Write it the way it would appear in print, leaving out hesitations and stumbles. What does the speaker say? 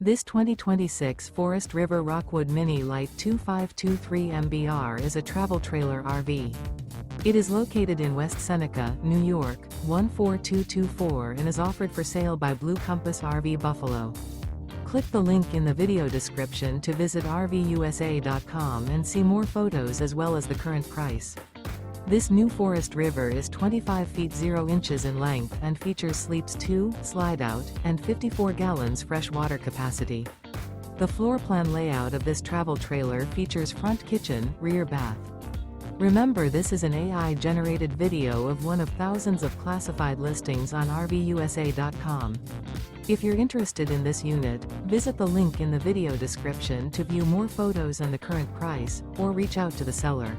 This 2026 Forest River Rockwood Mini Lite 2523 MBR is a travel trailer RV. It is located in West Seneca, New York, 14224 and is offered for sale by Blue Compass RV Buffalo. Click the link in the video description to visit RVUSA.com and see more photos as well as the current price. This new Forest River is 25 feet 0 inches in length and features sleeps 2, Slideout, and 54 gallons fresh water capacity. The floor plan layout of this travel trailer features front kitchen, rear bath. Remember, this is an AI-generated video of one of thousands of classified listings on RVUSA.com. If you're interested in this unit, visit the link in the video description to view more photos and the current price, or reach out to the seller.